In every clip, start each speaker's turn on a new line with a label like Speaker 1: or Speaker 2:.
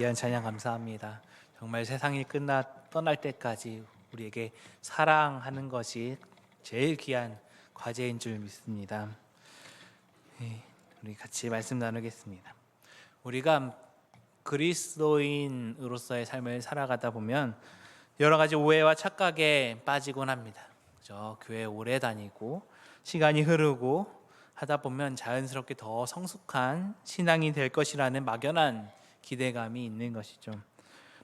Speaker 1: 귀한 찬양 감사합니다. 정말 세상이 떠날 때까지 우리에게 사랑하는 것이 제일 귀한 과제인 줄 믿습니다. 우리 같이 말씀 나누겠습니다. 우리가 그리스도인으로서의 삶을 살아가다 보면 여러 가지 오해와 착각에 빠지곤 합니다. 그죠? 교회 오래 다니고 시간이 흐르고 하다 보면 자연스럽게 더 성숙한 신앙이 될 것이라는 막연한 기대감이 있는 것이죠.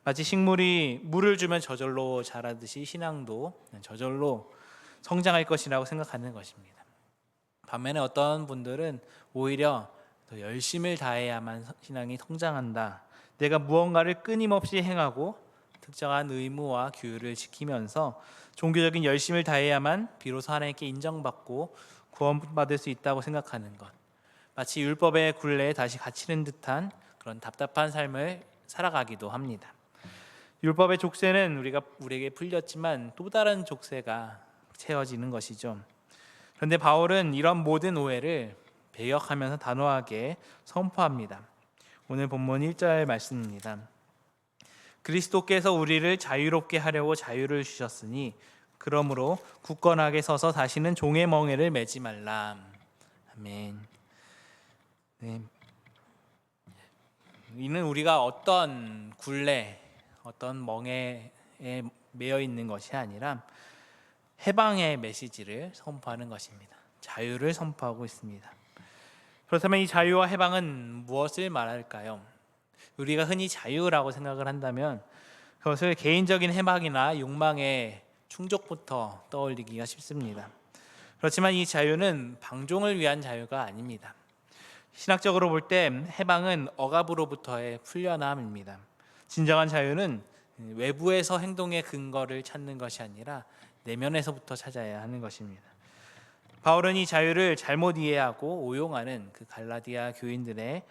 Speaker 1: 마치 식물이 물을 주면 저절로 자라듯이 신앙도 저절로 성장할 것이라고 생각하는 것입니다. 반면에 어떤 분들은 오히려 더 열심을 다해야만 신앙이 성장한다. 내가 무언가를 끊임없이 행하고 특정한 의무와 규율을 지키면서 종교적인 열심을 다해야만 비로소 하나님께 인정받고 구원받을 수 있다고 생각하는 것, 마치 율법의 굴레에 다시 갇히는 듯한 그런 답답한 삶을 살아가기도 합니다. 율법의 족쇄는 우리에게 풀렸지만 또 다른 족쇄가 채워지는 것이죠. 그런데 바울은 이런 모든 오해를 배역하면서 단호하게 선포합니다. 오늘 본문 1절 말씀입니다. 그리스도께서 우리를 자유롭게 하려고 자유를 주셨으니 그러므로 굳건하게 서서 다시는 종의 멍에를 매지 말라. 아멘. 네. 이는 우리가 어떤 굴레, 어떤 멍에에 매여 있는 것이 아니라 해방의 메시지를 선포하는 것입니다. 자유를 선포하고 있습니다. 그렇다면 이 자유와 해방은 무엇을 말할까요? 우리가 흔히 자유라고 생각을 한다면 그것을 개인적인 해방이나 욕망의 충족부터 떠올리기가 쉽습니다. 그렇지만 이 자유는 방종을 위한 자유가 아닙니다. 신학적으로 볼 때 해방은 억압으로부터의 풀려남입니다. 진정한 자유는 외부에서 행동의 근거를 찾는 것이 아니라 내면에서부터 찾아야 하는 것입니다. 바울은 이 자유를 잘못 이해하고 오용하는 그 갈라디아 교인들의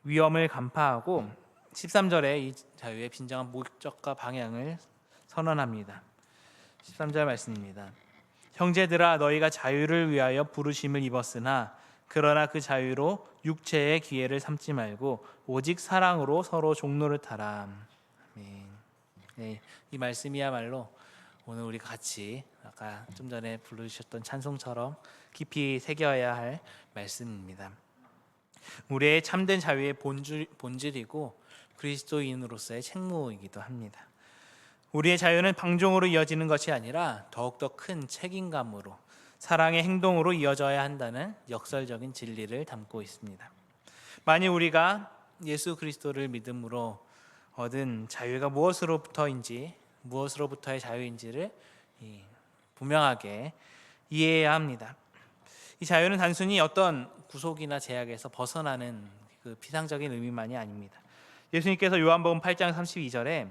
Speaker 1: 위험을 간파하고 13절에 이 자유의 진정한 목적과 방향을 선언합니다. 13절 말씀입니다. 형제들아 너희가 자유를 위하여 부르심을 입었으나 그러나 그 자유로 육체의 기회를 삼지 말고 오직 사랑으로 서로 종로를 타라. 네, 이 말씀이야말로 오늘 우리 같이 아까 좀 전에 부르셨던 찬송처럼 깊이 새겨야 할 말씀입니다. 우리의 참된 자유의 본질이고 그리스도인으로서의 책무이기도 합니다. 우리의 자유는 방종으로 이어지는 것이 아니라 더욱더 큰 책임감으로 사랑의 행동으로 이어져야 한다는 역설적인 진리를 담고 있습니다. 만일 우리가 예수 그리스도를 믿음으로 얻은 자유가 무엇으로부터의 자유인지를 분명하게 이해해야 합니다. 이 자유는 단순히 어떤 구속이나 제약에서 벗어나는 그 피상적인 의미만이 아닙니다. 예수님께서 요한복음 8장 32절에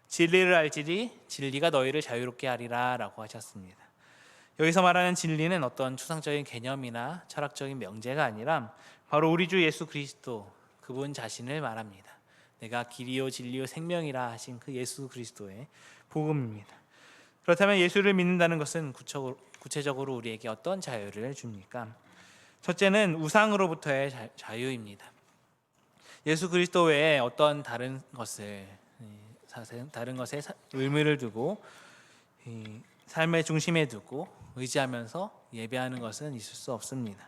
Speaker 1: 진리를 알지니 진리가 너희를 자유롭게 하리라 라고 하셨습니다. 여기서 말하는 진리는 어떤 추상적인 개념이나 철학적인 명제가 아니라 바로 우리 주 예수 그리스도 그분 자신을 말합니다. 내가 길이요 진리요 생명이라 하신 그 예수 그리스도의 복음입니다. 그렇다면 예수를 믿는다는 것은 구체적으로 우리에게 어떤 자유를 줍니까? 첫째는 우상으로부터의 자유입니다. 예수 그리스도 외에 어떤 다른 것에 의미를 두고 삶의 중심에 두고 의지하면서 예배하는 것은 있을 수 없습니다.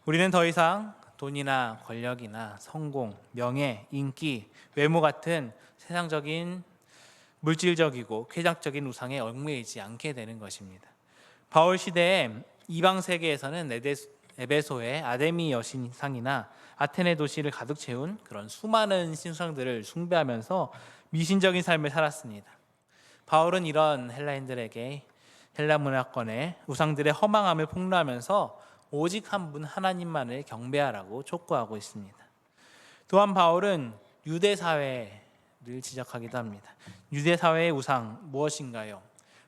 Speaker 1: 우리는 더 이상 돈이나 권력이나 성공, 명예, 인기, 외모 같은 세상적인 물질적이고 쾌락적인 우상에 얽매이지 않게 되는 것입니다. 바울 시대에 이방 세계에서는 에베소의 아데미 여신상이나 아테네 도시를 가득 채운 그런 수많은 신상들을 숭배하면서 미신적인 삶을 살았습니다. 바울은 이런 헬라인들에게 헬라 문화권의 우상들의 허망함을 폭로하면서 오직 한 분 하나님만을 경배하라고 촉구하고 있습니다. 또한 바울은 유대 사회를 지적하기도 합니다. 유대 사회의 우상 무엇인가요?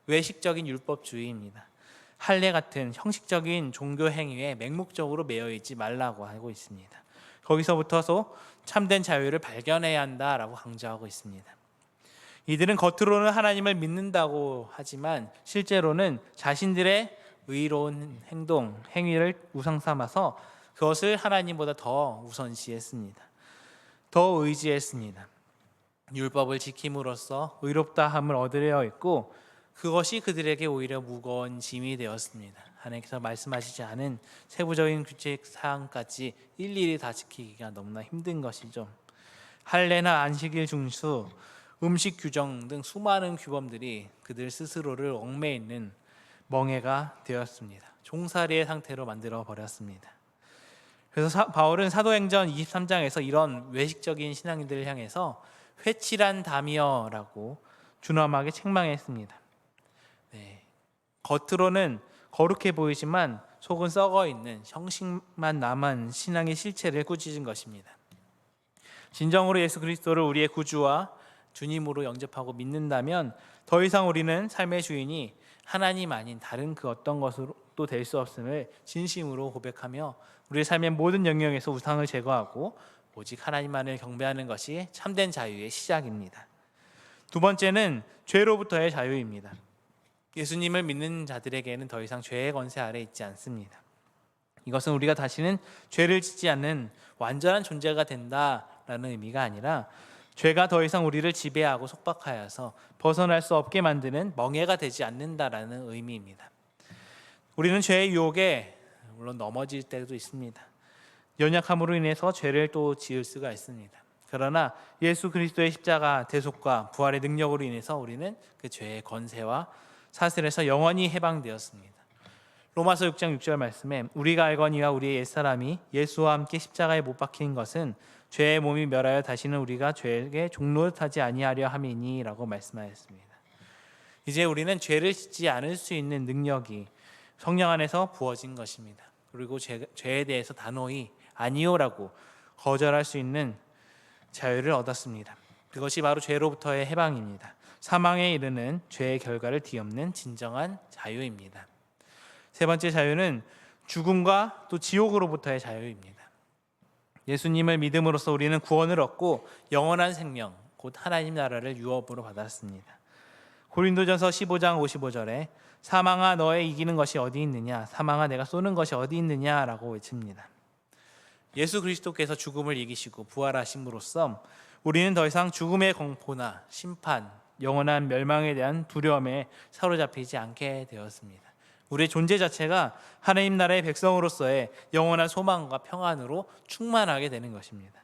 Speaker 1: 외식적인 율법주의입니다. 할례 같은 형식적인 종교 행위에 맹목적으로 매여 있지 말라고 하고 있습니다. 거기서부터서 참된 자유를 발견해야 한다라고 강조하고 있습니다. 이들은 겉으로는 하나님을 믿는다고 하지만 실제로는 자신들의 의로운 행위를 우상 삼아서 그것을 하나님보다 더 우선시했습니다. 더 의지했습니다. 율법을 지킴으로써 의롭다함을 얻으려 했고 그것이 그들에게 오히려 무거운 짐이 되었습니다. 하나님께서 말씀하시지 않은 세부적인 규칙 사항까지 일일이 다 지키기가 너무나 힘든 것이죠. 할례나 안식일 중수, 음식 규정 등 수많은 규범들이 그들 스스로를 얽매이는 멍해가 되었습니다. 종살이의 상태로 만들어 버렸습니다. 그래서 바울은 사도행전 23장에서 이런 외식적인 신앙인들을 향해서 회칠한 담이여라고 준엄하게 책망했습니다. 겉으로는 거룩해 보이지만 속은 썩어 있는 형식만 남은 신앙의 실체를 꾸짖은 것입니다. 진정으로 예수 그리스도를 우리의 구주와 주님으로 영접하고 믿는다면 더 이상 우리는 삶의 주인이 하나님 아닌 다른 그 어떤 것으로도 될 수 없음을 진심으로 고백하며 우리의 삶의 모든 영역에서 우상을 제거하고 오직 하나님만을 경배하는 것이 참된 자유의 시작입니다. 두 번째는 죄로부터의 자유입니다. 예수님을 믿는 자들에게는 더 이상 죄의 권세 아래 있지 않습니다. 이것은 우리가 다시는 죄를 짓지 않는 완전한 존재가 된다라는 의미가 아니라 죄가 더 이상 우리를 지배하고 속박하여서 벗어날 수 없게 만드는 멍해가 되지 않는다라는 의미입니다. 우리는 죄의 유혹에 물론 넘어질 때도 있습니다. 연약함으로 인해서 죄를 또 지을 수가 있습니다. 그러나 예수 그리스도의 십자가 대속과 부활의 능력으로 인해서 우리는 그 죄의 권세와 사슬에서 영원히 해방되었습니다. 로마서 6장 6절 말씀에 우리가 알거니와 우리의 옛사람이 예수와 함께 십자가에 못 박힌 것은 죄의 몸이 멸하여 다시는 우리가 죄에게 종노릇하지 아니하려 함이니라고 말씀하였습니다. 이제 우리는 죄를 짓지 않을 수 있는 능력이 성령 안에서 부어진 것입니다. 그리고 죄에 대해서 단호히 아니요라고 거절할 수 있는 자유를 얻었습니다. 그것이 바로 죄로부터의 해방입니다. 사망에 이르는 죄의 결과를 뒤엎는 진정한 자유입니다. 세 번째 자유는 죽음과 또 지옥으로부터의 자유입니다. 예수님을 믿음으로써 우리는 구원을 얻고 영원한 생명, 곧 하나님 나라를 유업으로 받았습니다. 고린도전서 15장 55절에 사망아 너의 이기는 것이 어디 있느냐, 사망아 내가 쏘는 것이 어디 있느냐라고 외칩니다. 예수 그리스도께서 죽음을 이기시고 부활하심으로써 우리는 더 이상 죽음의 공포나 심판, 영원한 멸망에 대한 두려움에 사로잡히지 않게 되었습니다. 우리의 존재 자체가 하나님 나라의 백성으로서의 영원한 소망과 평안으로 충만하게 되는 것입니다.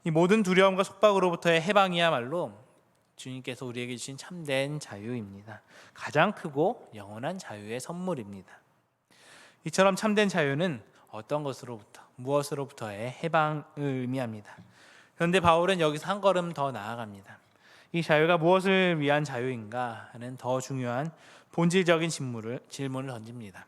Speaker 1: 이 모든 두려움과 속박으로부터의 해방이야말로 주님께서 우리에게 주신 참된 자유입니다. 가장 크고 영원한 자유의 선물입니다. 이처럼 참된 자유는 어떤 것으로부터, 무엇으로부터의 해방을 의미합니다. 그런데 바울은 여기서 한 걸음 더 나아갑니다. 이 자유가 무엇을 위한 자유인가 하는 더 중요한 본질적인 질문을 던집니다.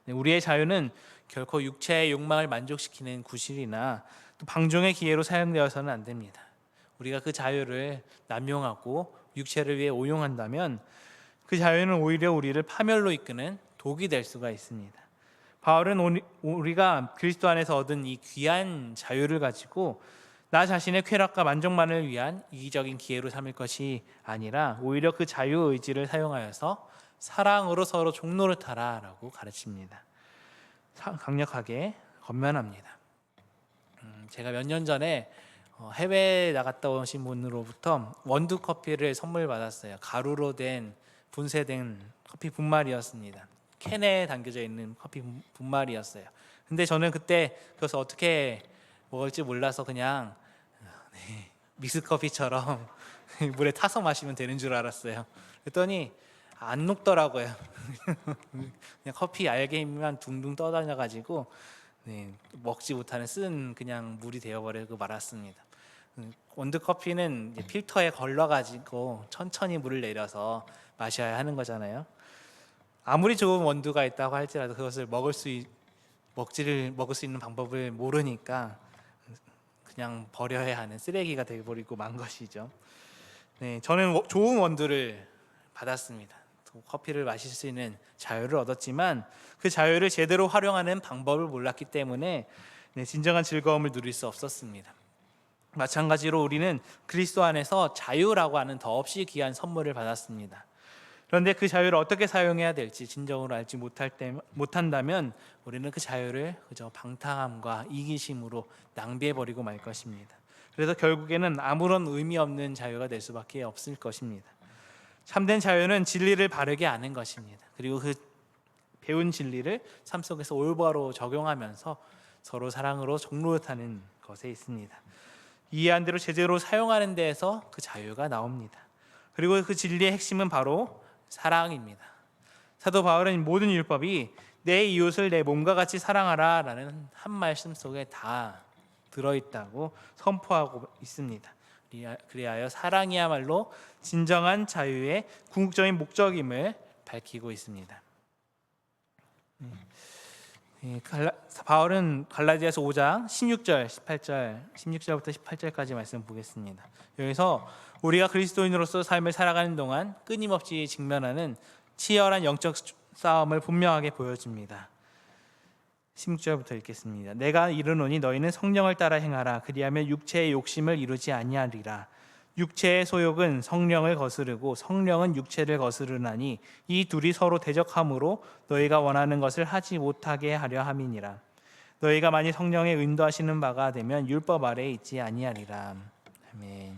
Speaker 1: 우리의 자유는 결코 육체의 욕망을 만족시키는 구실이나 또 방종의 기회로 사용되어서는 안 됩니다. 우리가 그 자유를 남용하고 육체를 위해 오용한다면 그 자유는 오히려 우리를 파멸로 이끄는 독이 될 수가 있습니다. 바울은 우리가 그리스도 안에서 얻은 이 귀한 자유를 가지고 나 자신의 쾌락과 만족만을 위한 이기적인 기회로 삼을 것이 아니라 오히려 그 자유의지를 사용하여서 사랑으로 서로 종노릇하라라고 가르칩니다. 강력하게 권면합니다. 제가 몇 년 전에 해외에 나갔다 오신 분으로부터 원두 커피를 선물 받았어요. 가루로 된 분쇄된 커피 분말이었습니다. 캔에 담겨져 있는 커피 분말이었어요. 근데 저는 그때 그것을 어떻게 먹을지 몰라서 그냥 믹스커피처럼 물에 타서 마시면 되는 줄 알았어요. 그랬더니 안 녹더라고요. 그냥 커피 알갱이만 둥둥 떠다녀가지고 먹지 못하는 쓴 그냥 물이 되어버리고 말았습니다. 원두 커피는 필터에 걸러가지고 천천히 물을 내려서 마셔야 하는 거잖아요. 아무리 좋은 원두가 있다고 할지라도 그것을 먹을 수 있는 방법을 모르니까 그냥 버려야 하는 쓰레기가 되어버리고 만 것이죠. 저는 좋은 원두를 받았습니다. 커피를 마실 수 있는 자유를 얻었지만 그 자유를 제대로 활용하는 방법을 몰랐기 때문에 진정한 즐거움을 누릴 수 없었습니다. 마찬가지로 우리는 그리스도 안에서 자유라고 하는 더없이 귀한 선물을 받았습니다. 그런데 그 자유를 어떻게 사용해야 될지 진정으로 알지 못한다면 우리는 그 자유를 그저 방탕함과 이기심으로 낭비해버리고 말 것입니다. 그래서 결국에는 아무런 의미 없는 자유가 될 수밖에 없을 것입니다. 참된 자유는 진리를 바르게 아는 것입니다. 그리고 그 배운 진리를 삶 속에서 올바로 적용하면서 서로 사랑으로 종노릇하는 것에 있습니다. 이해한 대로 제대로 사용하는 데에서 그 자유가 나옵니다. 그리고 그 진리의 핵심은 바로 사랑입니다. 사도 바울은 모든 율법이 내 이웃을 내 몸과 같이 사랑하라 라는 한 말씀 속에 다 들어있다고 선포하고 있습니다. 그리하여 사랑이야말로 진정한 자유의 궁극적인 목적임을 밝히고 있습니다. 바울은 갈라디아서 5장 16절부터 18절까지 말씀 보겠습니다. 여기서 우리가 그리스도인으로서 삶을 살아가는 동안 끊임없이 직면하는 치열한 영적 싸움을 분명하게 보여줍니다. 16절부터 읽겠습니다. 내가 이르노니 너희는 성령을 따라 행하라. 그리하면 육체의 욕심을 이루지 아니하리라. 육체의 소욕은 성령을 거스르고 성령은 육체를 거스르나니 이 둘이 서로 대적함으로 너희가 원하는 것을 하지 못하게 하려 함이니라. 너희가 만일 성령의 인도하시는 바가 되면 율법 아래에 있지 아니하리라. 아멘.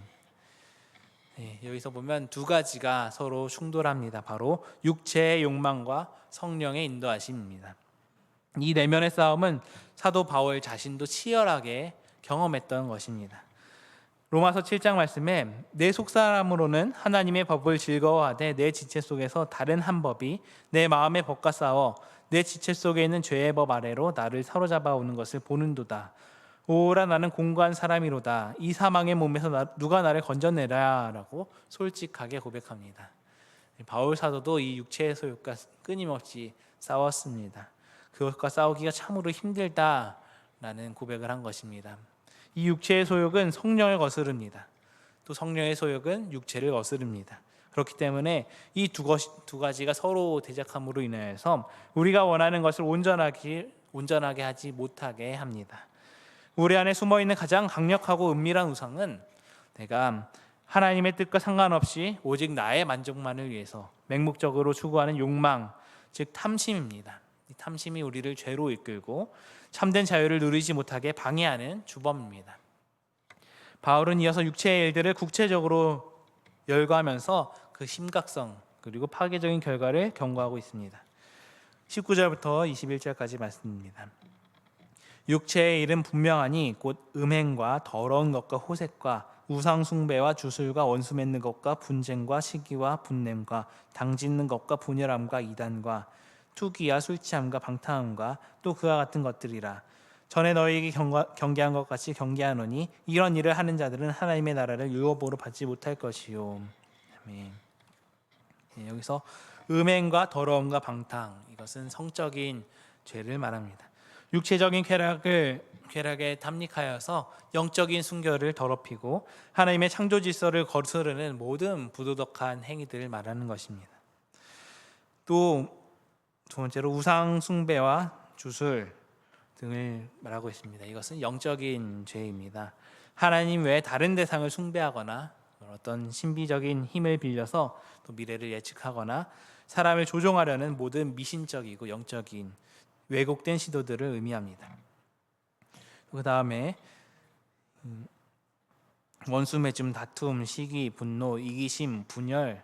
Speaker 1: 여기서 보면 두 가지가 서로 충돌합니다. 바로 육체의 욕망과 성령의 인도하심입니다. 이 내면의 싸움은 사도 바울 자신도 치열하게 경험했던 것입니다. 로마서 7장 말씀에 내 속사람으로는 하나님의 법을 즐거워하되 내 지체 속에서 다른 한 법이 내 마음의 법과 싸워 내 지체 속에 있는 죄의 법 아래로 나를 사로잡아 오는 것을 보는도다. 오라 나는 공고한 사람이로다. 이 사망의 몸에서 누가 나를 건져내라 라고 솔직하게 고백합니다. 바울 사도도 이 육체의 소욕과 끊임없이 싸웠습니다. 그것과 싸우기가 참으로 힘들다라는 고백을 한 것입니다. 이 육체의 소욕은 성령을 거스릅니다. 또 성령의 소욕은 육체를 거스릅니다. 그렇기 때문에 이 두 가지가 서로 대적함으로 인해서 우리가 원하는 것을 온전하게 하지 못하게 합니다. 우리 안에 숨어있는 가장 강력하고 은밀한 우상은 내가 하나님의 뜻과 상관없이 오직 나의 만족만을 위해서 맹목적으로 추구하는 욕망, 즉 탐심입니다. 이 탐심이 우리를 죄로 이끌고 참된 자유를 누리지 못하게 방해하는 주범입니다. 바울은 이어서 육체의 일들을 구체적으로 열거하면서 그 심각성 그리고 파괴적인 결과를 경고하고 있습니다. 19절부터 21절까지 말씀입니다. 육체의 일은 분명하니 곧 음행과 더러운 것과 호색과 우상 숭배와 주술과 원수 맺는 것과 분쟁과 시기와 분냄과 당짓는 것과 분열함과 이단과 투기와 술 취함과 방탕함과 또 그와 같은 것들이라. 전에 너희에게 경계한 것 같이 경계하노니 이런 일을 하는 자들은 하나님의 나라를 유업으로 받지 못할 것이요. 아멘. 여기서 음행과 더러움과 방탕, 이것은 성적인 죄를 말합니다. 육체적인 쾌락에 탐닉하여서 영적인 순결을 더럽히고 하나님의 창조 질서를 거스르는 모든 부도덕한 행위들을 말하는 것입니다. 또 두 번째로 우상 숭배와 주술 등을 말하고 있습니다. 이것은 영적인 죄입니다. 하나님 외에 다른 대상을 숭배하거나 어떤 신비적인 힘을 빌려서 또 미래를 예측하거나 사람을 조종하려는 모든 미신적이고 영적인 왜곡된 시도들을 의미합니다. 그 다음에 원수 맺음, 다툼, 시기, 분노, 이기심, 분열,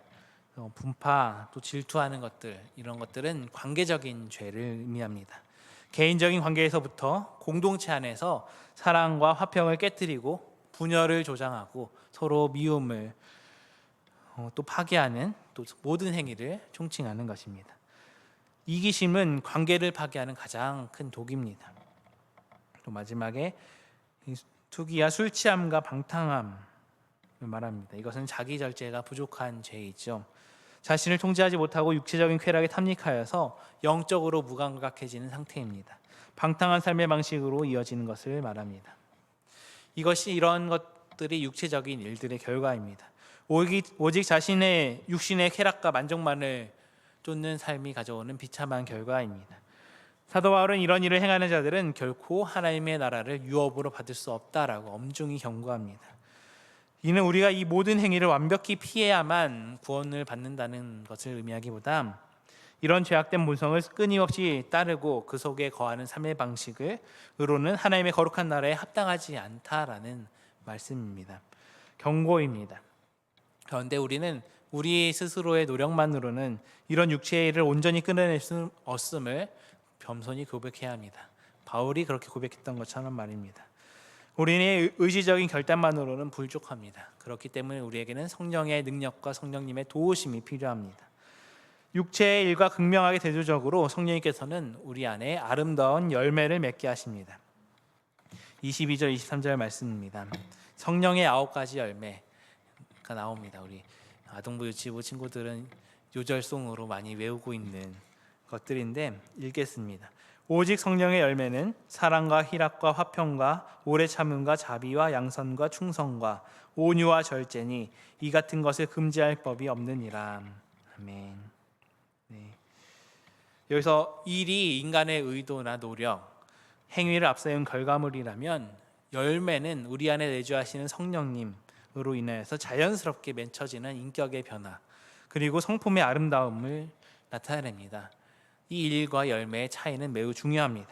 Speaker 1: 분파, 또 질투하는 것들, 이런 것들은 관계적인 죄를 의미합니다. 개인적인 관계에서부터 공동체 안에서 사랑과 화평을 깨뜨리고 분열을 조장하고 서로 미움을 또 파괴하는 또 모든 행위를 총칭하는 것입니다. 이기심은 관계를 파괴하는 가장 큰 독입니다. 또 마지막에 투기와 술 취함과 방탕함을 말합니다. 이것은 자기 절제가 부족한 죄이죠. 자신을 통제하지 못하고 육체적인 쾌락에 탐닉하여서 영적으로 무감각해지는 상태입니다. 방탕한 삶의 방식으로 이어지는 것을 말합니다. 이런 것들이 육체적인 일들의 결과입니다. 오직 자신의 육신의 쾌락과 만족만을 쫓는 삶이 가져오는 비참한 결과입니다. 사도 바울은 이런 일을 행하는 자들은 결코 하나님의 나라를 유업으로 받을 수 없다라고 엄중히 경고합니다. 이는 우리가 이 모든 행위를 완벽히 피해야만 구원을 받는다는 것을 의미하기보다 이런 죄악된 본성을 끊임없이 따르고 그 속에 거하는 삶의 방식으로는 하나님의 거룩한 나라에 합당하지 않다라는 말씀입니다. 경고입니다. 그런데 우리는 우리 스스로의 노력만으로는 이런 육체의 일을 온전히 끊어낼 수 없음을 겸손히 고백해야 합니다. 바울이 그렇게 고백했던 것처럼 말입니다. 우리의 의지적인 결단만으로는 부족합니다. 그렇기 때문에 우리에게는 성령의 능력과 성령님의 도우심이 필요합니다. 육체의 일과 극명하게 대조적으로 성령님께서는 우리 안에 아름다운 열매를 맺게 하십니다. 22절 23절 말씀입니다. 성령의 9가지 열매가 나옵니다. 우리 아동부 유치부 친구들은 요절송으로 많이 외우고 있는 것들인데 읽겠습니다. 오직 성령의 열매는 사랑과 희락과 화평과 오래 참음과 자비와 양선과 충성과 온유와 절제니 이 같은 것을 금지할 법이 없느니라. 아멘. 네. 여기서 일이 인간의 의도나 노력, 행위를 앞세운 결과물이라면 열매는 우리 안에 내주하시는 성령님으로 인해서 자연스럽게 맺혀지는 인격의 변화, 그리고 성품의 아름다움을 나타냅니다. 이 일과 열매의 차이는 매우 중요합니다.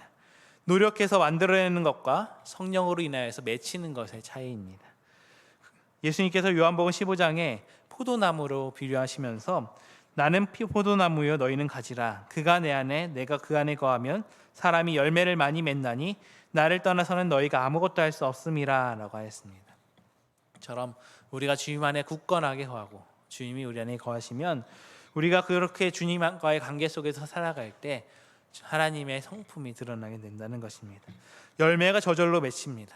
Speaker 1: 노력해서 만들어내는 것과 성령으로 인하여서 맺히는 것의 차이입니다. 예수님께서 요한복음 15장에 포도나무로 비유하시면서 나는 포도나무요 너희는 가지라. 그가 내 안에 내가 그 안에 거하면 사람이 열매를 많이 맺나니 나를 떠나서는 너희가 아무것도 할 수 없음이라 라고 하였습니다. 처럼 우리가 주님 안에 굳건하게 거하고 주님이 우리 안에 거하시면 우리가 그렇게 주님과의 관계 속에서 살아갈 때 하나님의 성품이 드러나게 된다는 것입니다. 열매가 저절로 맺힙니다.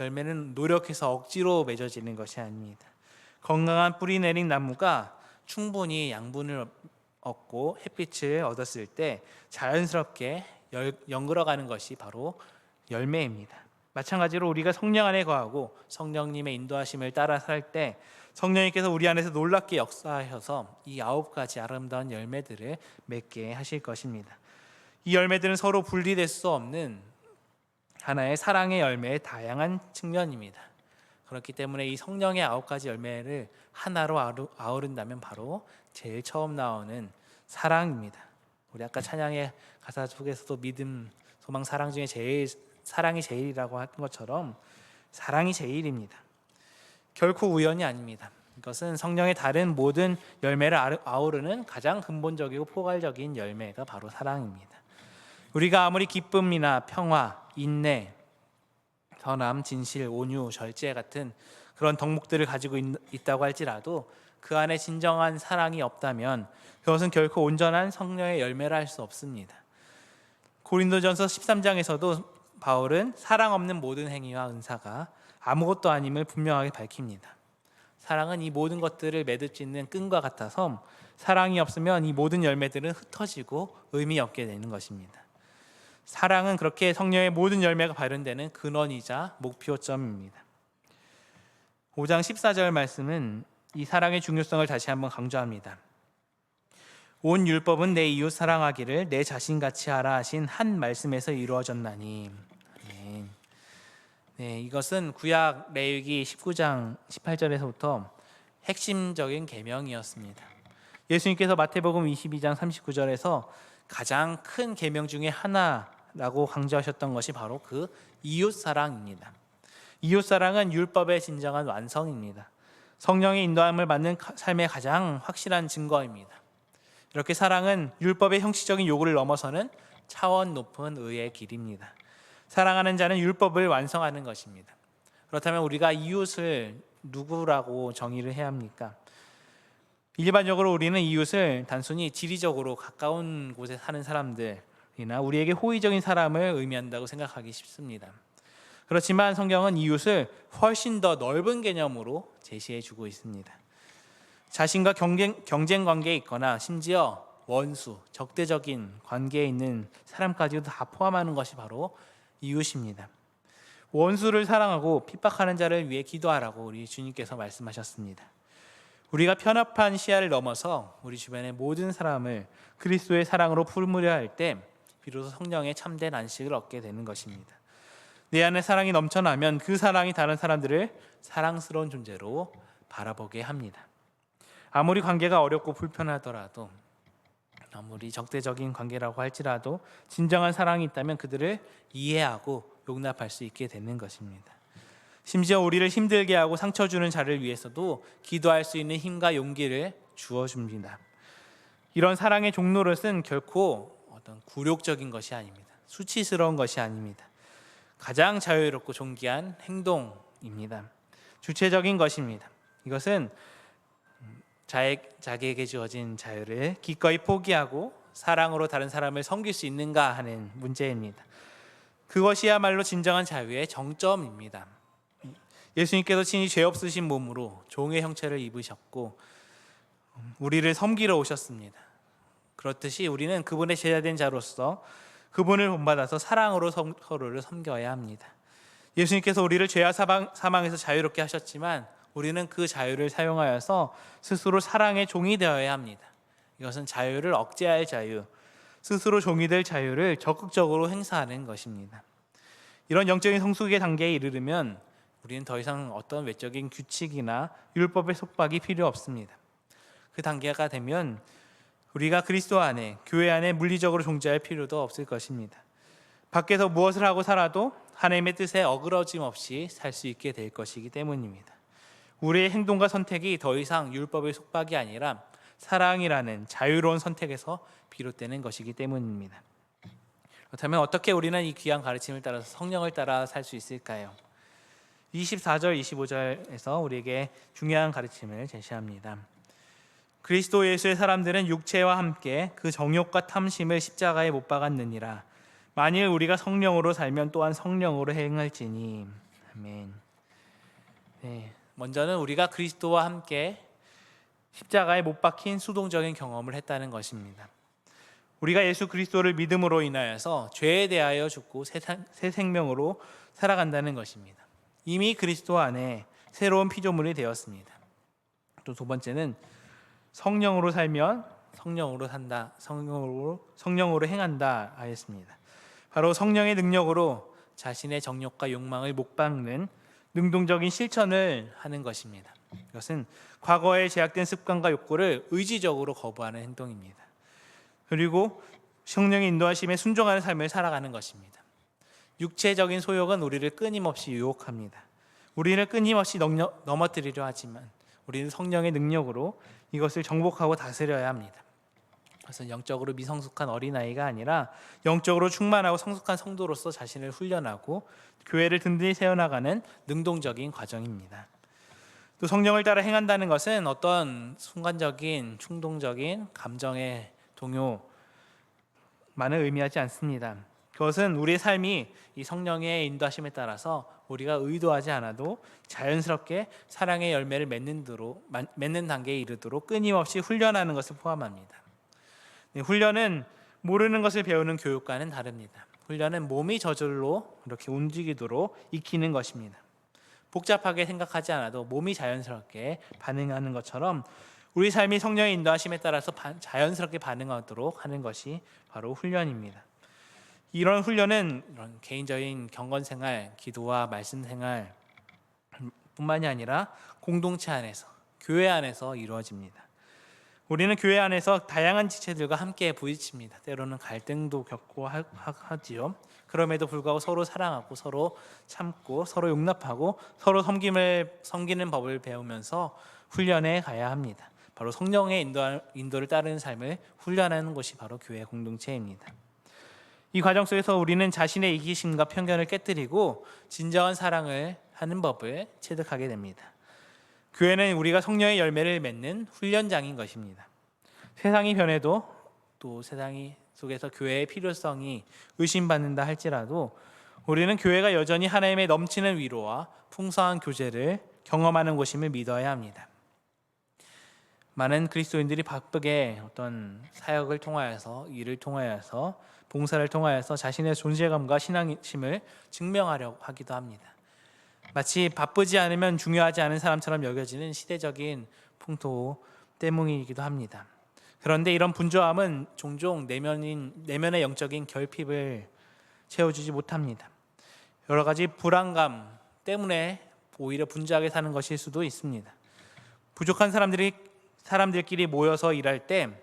Speaker 1: 열매는 노력해서 억지로 맺어지는 것이 아닙니다. 건강한 뿌리 내린 나무가 충분히 양분을 얻고 햇빛을 얻었을 때 자연스럽게 연그러가는 것이 바로 열매입니다. 마찬가지로 우리가 성령 안에 거하고 성령님의 인도하심을 따라 살 때 성령님께서 우리 안에서 놀랍게 역사하셔서 이 9가지 아름다운 열매들을 맺게 하실 것입니다. 이 열매들은 서로 분리될 수 없는 하나의 사랑의 열매의 다양한 측면입니다. 그렇기 때문에 이 성령의 9가지 열매를 하나로 아우른다면 바로 제일 처음 나오는 사랑입니다. 우리 아까 찬양의 가사 속에서도 믿음, 소망, 사랑 중에 제일 사랑이 제일이라고 한 것처럼 사랑이 제일입니다. 결코 우연이 아닙니다. 이것은 성령의 다른 모든 열매를 아우르는 가장 근본적이고 포괄적인 열매가 바로 사랑입니다. 우리가 아무리 기쁨이나 평화, 인내, 선함, 진실, 온유, 절제 같은 그런 덕목들을 가지고 있다고 할지라도 그 안에 진정한 사랑이 없다면 그것은 결코 온전한 성령의 열매라 할 수 없습니다. 고린도전서 13장에서도 바울은 사랑 없는 모든 행위와 은사가 아무것도 아님을 분명하게 밝힙니다. 사랑은 이 모든 것들을 매듭짓는 끈과 같아서 사랑이 없으면 이 모든 열매들은 흩어지고 의미 없게 되는 것입니다. 사랑은 그렇게 성령의 모든 열매가 발현되는 근원이자 목표점입니다. 5장 14절 말씀은 이 사랑의 중요성을 다시 한번 강조합니다. 온 율법은 내 이웃 사랑하기를 내 자신같이 하라 하신 한 말씀에서 이루어졌나니. 네, 이것은 구약 레위기 19장 18절에서부터 핵심적인 계명이었습니다. 예수님께서 마태복음 22장 39절에서 가장 큰 계명 중에 하나라고 강조하셨던 것이 바로 그 이웃 사랑입니다. 이웃 사랑은 율법의 진정한 완성입니다. 성령의 인도함을 받는 삶의 가장 확실한 증거입니다. 이렇게 사랑은 율법의 형식적인 요구를 넘어서는 차원 높은 의의 길입니다. 사랑하는 자는 율법을 완성하는 것입니다. 그렇다면 우리가 이웃을 누구라고 정의를 해야 합니까? 일반적으로 우리는 이웃을 단순히 지리적으로 가까운 곳에 사는 사람들이나 우리에게 호의적인 사람을 의미한다고 생각하기 쉽습니다. 그렇지만 성경은 이웃을 훨씬 더 넓은 개념으로 제시해 주고 있습니다. 자신과 경쟁 관계에 있거나 심지어 원수, 적대적인 관계에 있는 사람까지도 다 포함하는 것이 바로 이웃입니다. 원수를 사랑하고 핍박하는 자를 위해 기도하라고 우리 주님께서 말씀하셨습니다. 우리가 편협한 시야를 넘어서 우리 주변의 모든 사람을 그리스도의 사랑으로 품으려 할 때 비로소 성령의 참된 안식을 얻게 되는 것입니다. 내 안에 사랑이 넘쳐나면 그 사랑이 다른 사람들을 사랑스러운 존재로 바라보게 합니다. 아무리 관계가 어렵고 불편하더라도, 아무리 적대적인 관계라고 할지라도 진정한 사랑이 있다면 그들을 이해하고 용납할 수 있게 되는 것입니다. 심지어 우리를 힘들게 하고 상처 주는 자를 위해서도 기도할 수 있는 힘과 용기를 주어 줍니다. 이런 사랑의 종노릇은 결코 어떤 굴욕적인 것이 아닙니다. 수치스러운 것이 아닙니다. 가장 자유롭고 존귀한 행동입니다. 주체적인 것입니다. 이것은 자기에게 주어진 자유를 기꺼이 포기하고 사랑으로 다른 사람을 섬길 수 있는가 하는 문제입니다. 그것이야말로 진정한 자유의 정점입니다. 예수님께서 친히 죄 없으신 몸으로 종의 형체를 입으셨고 우리를 섬기러 오셨습니다. 그렇듯이 우리는 그분의 제자된 자로서 그분을 본받아서 사랑으로 서로를 섬겨야 합니다. 예수님께서 우리를 죄와 사망에서 자유롭게 하셨지만 우리는 그 자유를 사용하여서 스스로 사랑의 종이 되어야 합니다. 이것은 자유를 억제할 자유, 스스로 종이 될 자유를 적극적으로 행사하는 것입니다. 이런 영적인 성숙의 단계에 이르르면 우리는 더 이상 어떤 외적인 규칙이나 율법의 속박이 필요 없습니다. 그 단계가 되면 우리가 그리스도 안에, 교회 안에 물리적으로 존재할 필요도 없을 것입니다. 밖에서 무엇을 하고 살아도 하나님의 뜻에 어그러짐 없이 살 수 있게 될 것이기 때문입니다. 우리의 행동과 선택이 더 이상 율법의 속박이 아니라 사랑이라는 자유로운 선택에서 비롯되는 것이기 때문입니다. 그렇다면 어떻게 우리는 이 귀한 가르침을 따라서 성령을 따라 살 수 있을까요? 24절, 25절에서 우리에게 중요한 가르침을 제시합니다. 그리스도 예수의 사람들은 육체와 함께 그 정욕과 탐심을 십자가에 못 박았느니라. 만일 우리가 성령으로 살면 또한 성령으로 행할지니. 아멘. 먼저는 우리가 그리스도와 함께 십자가에 못 박힌 수동적인 경험을 했다는 것입니다. 우리가 예수 그리스도를 믿음으로 인하여서 죄에 대하여 죽고 새 생명으로 살아간다는 것입니다. 이미 그리스도 안에 새로운 피조물이 되었습니다. 또 두 번째는 성령으로 살면 성령으로 산다, 성령으로 행한다 하였습니다. 바로 성령의 능력으로 자신의 정욕과 욕망을 못 박는 능동적인 실천을 하는 것입니다. 이것은 과거에 제약된 습관과 욕구를 의지적으로 거부하는 행동입니다. 그리고 성령의 인도하심에 순종하는 삶을 살아가는 것입니다. 육체적인 소욕은 우리를 끊임없이 유혹합니다. 우리를 끊임없이 넘어뜨리려 하지만 우리는 성령의 능력으로 이것을 정복하고 다스려야 합니다. 그래서 영적으로 미성숙한 어린아이가 아니라 영적으로 충만하고 성숙한 성도로서 자신을 훈련하고 교회를 든든히 세워나가는 능동적인 과정입니다. 또 성령을 따라 행한다는 것은 어떤 순간적인 충동적인 감정의 동요만을 의미하지 않습니다. 그것은 우리의 삶이 이 성령의 인도하심에 따라서 우리가 의도하지 않아도 자연스럽게 사랑의 열매를 맺는 단계에 이르도록 끊임없이 훈련하는 것을 포함합니다. 훈련은 모르는 것을 배우는 교육과는 다릅니다. 훈련은 몸이 저절로 이렇게 움직이도록 익히는 것입니다. 복잡하게 생각하지 않아도 몸이 자연스럽게 반응하는 것처럼 우리 삶이 성령의 인도하심에 따라서 자연스럽게 반응하도록 하는 것이 바로 훈련입니다. 이런 훈련은 이런 개인적인 경건생활, 기도와 말씀생활 뿐만이 아니라 공동체 안에서, 교회 안에서 이루어집니다. 우리는 교회 안에서 다양한 지체들과 함께 부딪힙니다. 때로는 갈등도 겪고 하지요. 그럼에도 불구하고 서로 사랑하고 서로 참고 서로 용납하고 서로 섬기는 법을 배우면서 훈련해 가야 합니다. 바로 성령의 인도를 따르는 삶을 훈련하는 것이 바로 교회 공동체입니다. 이 과정 속에서 우리는 자신의 이기심과 편견을 깨뜨리고 진정한 사랑을 하는 법을 체득하게 됩니다. 교회는 우리가 성령의 열매를 맺는 훈련장인 것입니다. 세상이 변해도 또 세상 속에서 교회의 필요성이 의심받는다 할지라도 우리는 교회가 여전히 하나님의 넘치는 위로와 풍성한 교제를 경험하는 곳임을 믿어야 합니다. 많은 그리스도인들이 바쁘게 어떤 사역을 통하여서 일을 통하여서 봉사를 통하여서 자신의 존재감과 신앙심을 증명하려고 하기도 합니다. 마치 바쁘지 않으면 중요하지 않은 사람처럼 여겨지는 시대적인 풍토 때문이기도 합니다. 그런데 이런 분주함은 종종 내면의 영적인 결핍을 채워주지 못합니다. 여러 가지 불안감 때문에 오히려 분주하게 사는 것일 수도 있습니다. 부족한 사람들끼리 모여서 일할 때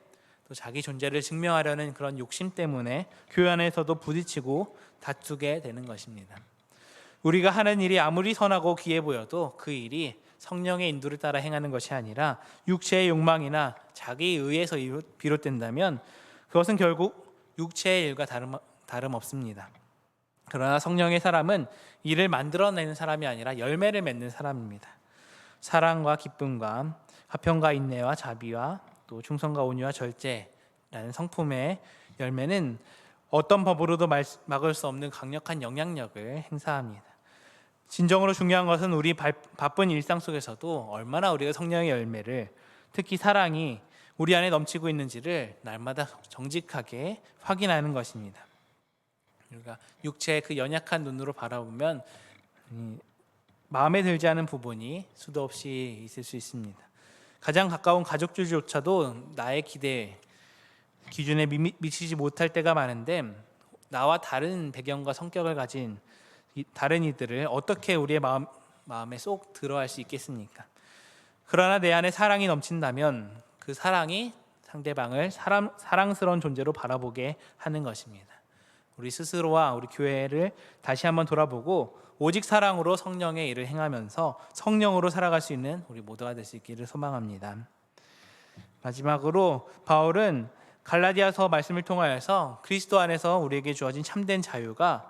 Speaker 1: 또 자기 존재를 증명하려는 그런 욕심 때문에 교회 안에서도 부딪히고 다투게 되는 것입니다. 우리가 하는 일이 아무리 선하고 귀해 보여도 그 일이 성령의 인도를 따라 행하는 것이 아니라 육체의 욕망이나 자기 의에서 비롯된다면 그것은 결국 육체의 일과 다름없습니다. 그러나 성령의 사람은 일을 만들어내는 사람이 아니라 열매를 맺는 사람입니다. 사랑과 기쁨과 화평과 인내와 자비와 또 충성과 온유와 절제라는 성품의 열매는 어떤 법으로도 막을 수 없는 강력한 영향력을 행사합니다. 진정으로 중요한 것은 우리 바쁜 일상 속에서도 얼마나 우리가 성령의 열매를, 특히 사랑이 우리 안에 넘치고 있는지를 날마다 정직하게 확인하는 것입니다. 우리가 육체의 그 연약한 눈으로 바라보면 마음에 들지 않은 부분이 수도 없이 있을 수 있습니다. 가장 가까운 가족들조차도 나의 기준에 미치지 못할 때가 많은데, 나와 다른 배경과 성격을 가진 다른 이들을 어떻게 우리의 마음에 쏙 들어갈 수 있겠습니까? 그러나 내 안에 사랑이 넘친다면 그 사랑이 상대방을 사랑스러운 존재로 바라보게 하는 것입니다. 우리 스스로와 우리 교회를 다시 한번 돌아보고 오직 사랑으로 성령의 일을 행하면서 성령으로 살아갈 수 있는 우리 모두가 될 수 있기를 소망합니다. 마지막으로 바울은 갈라디아서 말씀을 통하여서 그리스도 안에서 우리에게 주어진 참된 자유가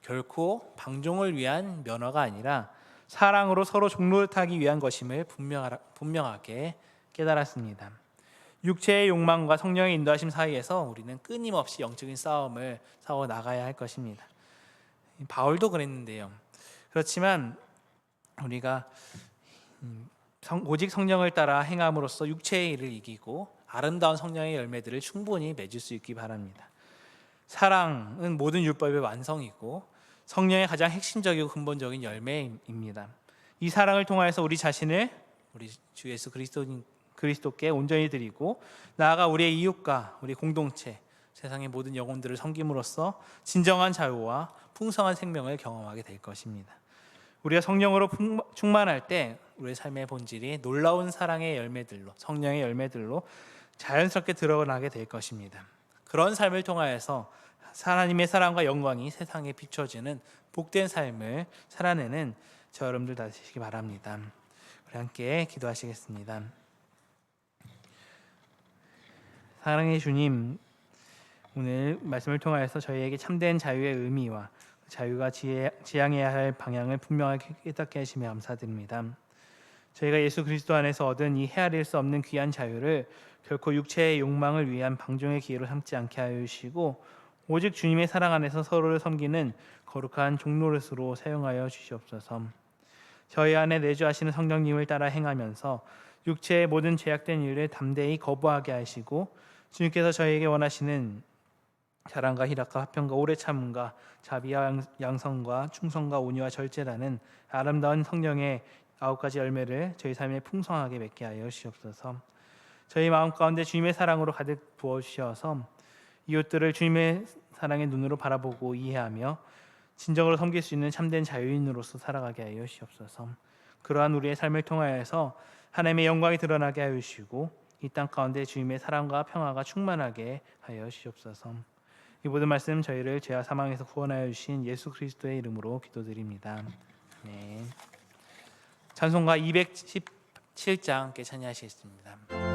Speaker 1: 결코 방종을 위한 면허가 아니라 사랑으로 서로 종노릇하기 위한 것임을 분명하게 깨달았습니다. 육체의 욕망과 성령의 인도하심 사이에서 우리는 끊임없이 영적인 싸움을 싸워 나가야 할 것입니다. 바울도 그랬는데요. 그렇지만 우리가 오직 성령을 따라 행함으로써 육체의 일을 이기고 아름다운 성령의 열매들을 충분히 맺을 수 있기 바랍니다. 사랑은 모든 율법의 완성이고 성령의 가장 핵심적이고 근본적인 열매입니다. 이 사랑을 통하여서 우리 자신을 우리 주 예수 그리스도께 온전히 드리고 나아가 우리의 이웃과 우리 공동체, 세상의 모든 영혼들을 섬김으로써 진정한 자유와 풍성한 생명을 경험하게 될 것입니다. 우리가 성령으로 충만할 때 우리의 삶의 본질이 놀라운 사랑의 열매들로, 성령의 열매들로 자연스럽게 드러나게 될 것입니다. 그런 삶을 통하여서 하나님의 사랑과 영광이 세상에 비춰지는 복된 삶을 살아내는 저 여러분들 되시기 바랍니다. 우리 함께 기도하시겠습니다. 사랑의 주님, 오늘 말씀을 통하여서 저희에게 참된 자유의 의미와 자유가 지향해야 할 방향을 분명하게 깨닫게 하시며 감사드립니다. 저희가 예수 그리스도 안에서 얻은 이 헤아릴 수 없는 귀한 자유를 결코 육체의 욕망을 위한 방종의 기회로 삼지 않게 하여 주시고 오직 주님의 사랑 안에서 서로를 섬기는 거룩한 종노릇으로 사용하여 주시옵소서. 저희 안에 내주하시는 성령님을 따라 행하면서 육체의 모든 죄악된 일을 담대히 거부하게 하시고 주님께서 저희에게 원하시는 사랑과 희락과 화평과 오래 참음과 자비와 양성과 충성과 온유와 절제라는 아름다운 성령의 9가지 열매를 저희 삶에 풍성하게 맺게 하여 주시옵소서. 저희 마음 가운데 주님의 사랑으로 가득 부어주셔서 이웃들을 주님의 사랑의 눈으로 바라보고 이해하며 진정으로 섬길 수 있는 참된 자유인으로서 살아가게 하여 주시옵소서. 그러한 우리의 삶을 통하여서 하나님의 영광이 드러나게 하여 주시고 이 땅 가운데 주님의 사랑과 평화가 충만하게 하여 주시옵소서. 이 모든 말씀 저희를 죄와 사망에서 구원하여 주신 예수 그리스도의 이름으로 기도드립니다. 네. 찬송가 217장 함께 찬양하시겠습니다.